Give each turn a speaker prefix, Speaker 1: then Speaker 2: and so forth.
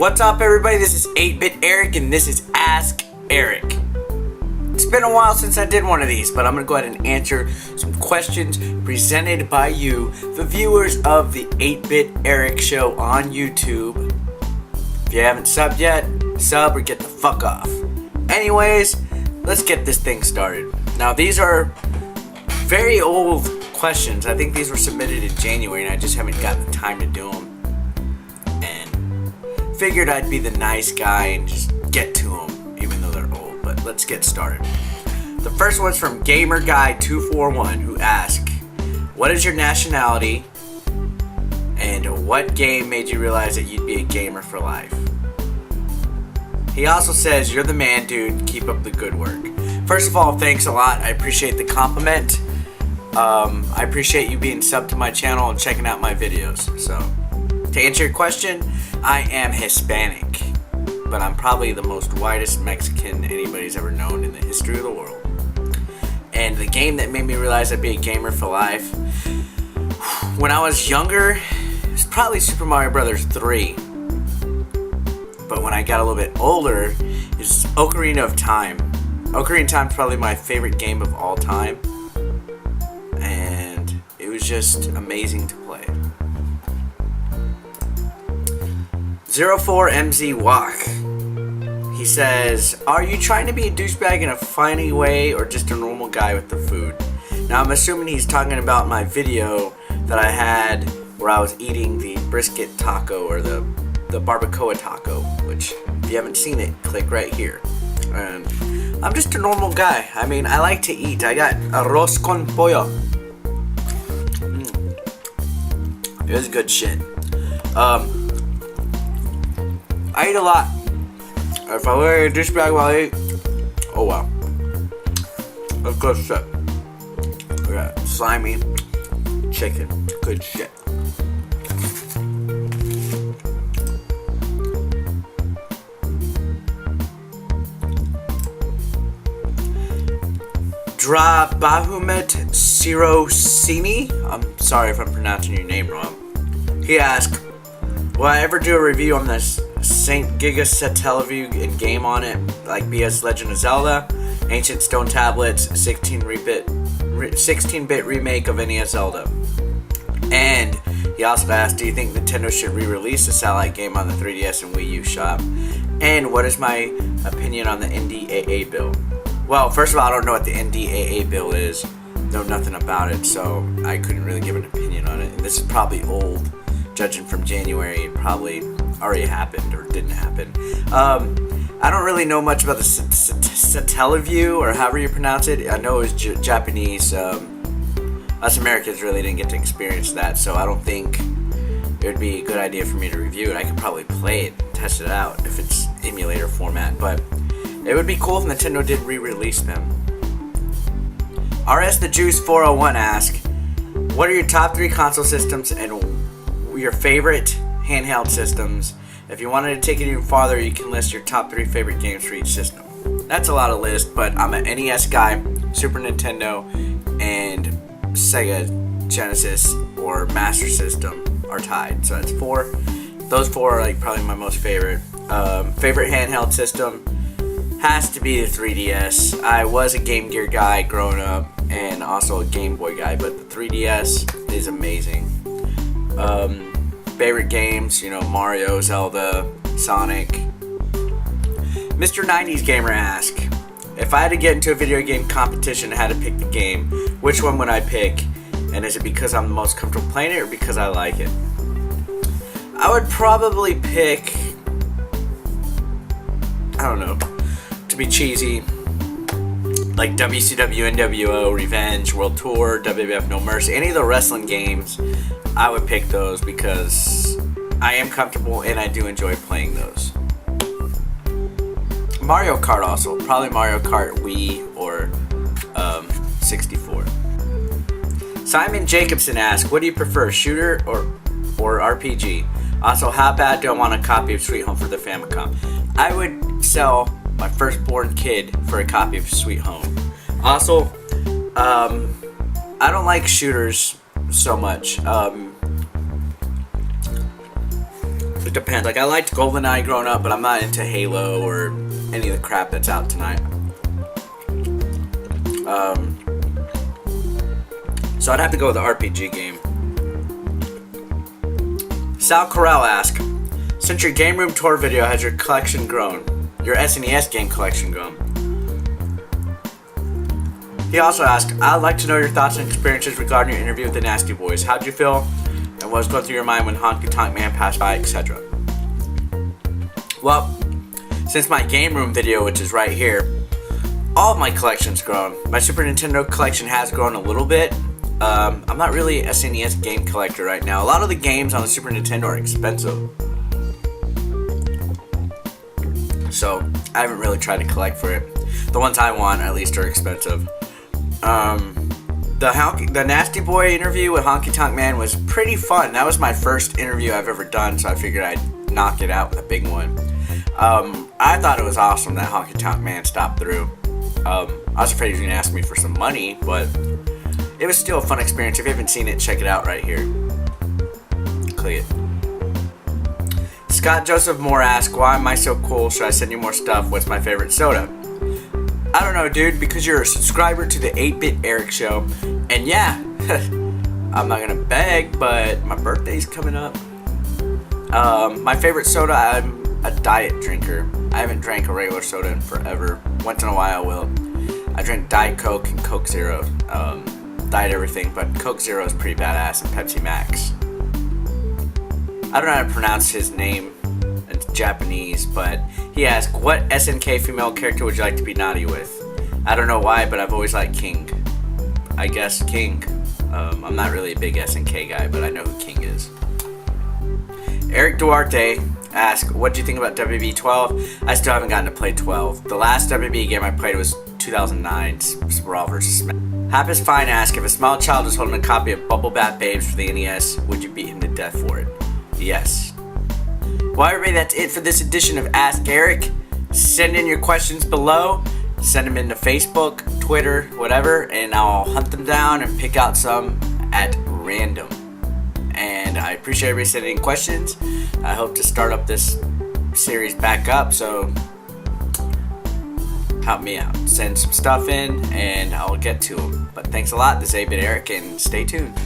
Speaker 1: What's up, everybody? This is 8-Bit Eric, and this is Ask Eric. It's been a while since I did one of these, but I'm going to go ahead and answer some questions presented by you, the viewers of the 8-Bit Eric show on YouTube. If you haven't subbed yet, sub or get the fuck off. Anyways, let's get this thing started. Now, these are very old questions. I think these were submitted in January, and I just haven't gotten the time to do them. Figured I'd be the nice guy and just get to them, even though they're old. But let's get started. The first one's from GamerGuy241, who asked, "What is your nationality, and what game made you realize that you'd be a gamer for life?" He also says, "You're the man, dude. Keep up the good work." First of all, thanks a lot. I appreciate the compliment. I appreciate you being subbed to my channel and checking out my videos. So, to answer your question, I am Hispanic, but I'm probably the most whitest Mexican anybody's ever known in the history of the world. And the game that made me realize I'd be a gamer for life, when I was younger, it was probably Super Mario Bros. 3. But when I got a little bit older, it's Ocarina of Time. Ocarina of Time is probably my favorite game of all time. And it was just amazing to play. 04MZ Walk. He says, "Are you trying to be a douchebag in a funny way or just a normal guy with the food?" Now I'm assuming he's talking about my video that I had where I was eating the brisket taco or the barbacoa taco, which if you haven't seen it, click right here. And I'm just a normal guy. I mean, I like to eat. I got arroz con pollo. It was good shit. I eat a lot. If I wear a douchebag while I eat, oh wow. That's good shit. We got slimy chicken. Good shit. Bahumet Sirosini. I'm sorry if I'm pronouncing your name wrong. He asked, "Will I ever do a review on this Saint Giga Satellaview and game on it, like BS Legend of Zelda, Ancient Stone Tablets, 16-bit remake of NES Zelda?" And he also asked, "Do you think Nintendo should re-release the satellite game on the 3DS and Wii U shop? And what is my opinion on the NDAA bill?" Well, first of all, I don't know what the NDAA bill is. Know nothing about it, so I couldn't really give an opinion on it. And this is probably old. Judging from January, it probably already happened or didn't happen. I don't really know much about the Satellaview or however you pronounce it. I know it was Japanese. Us Americans really didn't get to experience that, so I don't think it would be a good idea for me to review it. I could probably play it, test it out if it's emulator format, but it would be cool if Nintendo did re-release them. RS the Juice 401 asks, "What are your top 3 console systems and your favorite handheld systems? If you wanted to take it even farther, you can list your top 3 favorite games for each system." That's a lot of lists, but I'm an NES guy. Super Nintendo and Sega Genesis or Master System are tied, so that's 4. Those 4 are like probably my most favorite. Favorite handheld system has to be the 3DS. I was a Game Gear guy growing up and also a Game Boy guy, but the 3DS is amazing. Favorite games, Mario, Zelda, Sonic. Mr. 90s Gamer asks, "If I had to get into a video game competition and had to pick the game, which one would I pick? And is it because I'm the most comfortable playing it or because I like it?" I would probably pick, I don't know, to be cheesy, like WCW, NWO, Revenge, World Tour, WWF No Mercy, any of the wrestling games. I would pick those because I am comfortable and I do enjoy playing those. Mario Kart also. Probably Mario Kart Wii or 64. Simon Jacobson asks, "What do you prefer, shooter or RPG? Also, how bad do I want a copy of Sweet Home for the Famicom?" I would sell my firstborn kid for a copy of Sweet Home. Also, I don't like shooters so much. It depends. Like, I liked GoldenEye growing up, but I'm not into Halo or any of the crap that's out tonight. So I'd have to go with the RPG game. Sal Corral asks, since your game room tour video, has your collection grown? Your SNES game collection grown? He also asked, I'd like to know your thoughts and experiences regarding your interview with the Nasty Boys. How'd you feel? And what was going through your mind when Honky Tonk Man passed by, etc.? Well, since my game room video, which is right here, all of my collection's grown. My Super Nintendo collection has grown a little bit. I'm not really a SNES game collector right now. A lot of the games on the Super Nintendo are expensive. So, I haven't really tried to collect for it. The ones I want, at least, are expensive. The Nasty Boy interview with Honky Tonk Man was pretty fun. That was my first interview I've ever done, so I figured I'd knock it out with a big one. I thought it was awesome that Honky Tonk Man stopped through. I was afraid he was going to ask me for some money, but it was still a fun experience. If you haven't seen it, check it out right here. Click it. Scott Joseph Moore asks, why am I so cool? Should I send you more stuff? What's my favorite soda? I don't know, dude, because you're a subscriber to the 8-Bit Eric Show. And yeah, I'm not going to beg, but my birthday's coming up. My favorite soda, I'm a diet drinker. I haven't drank a regular soda in forever. Once in a while I will. I drink Diet Coke and Coke Zero. Diet everything, but Coke Zero is pretty badass, and Pepsi Max. I don't know how to pronounce his name. It's Japanese, but he asked, what SNK female character would you like to be naughty with? I don't know why, but I've always liked King. I guess King. I'm not really a big SNK guy, but I know who King is. Eric Duarte asked, what do you think about WB 12? I still haven't gotten to play 12. The last WB game I played was 2009, Sprawl vs. Smash. Happy's Fine asked, if a small child was holding a copy of Bubble Bath Babes for the NES, would you beat him to death for it? Yes. Well, everybody, that's it for this edition of Ask Eric. Send in your questions below. Send them into Facebook, Twitter, whatever, and I'll hunt them down and pick out some at random. And I appreciate everybody sending in questions. I hope to start up this series back up, so help me out. Send some stuff in, and I'll get to them. But thanks a lot. This is 8-Bit Eric, and stay tuned.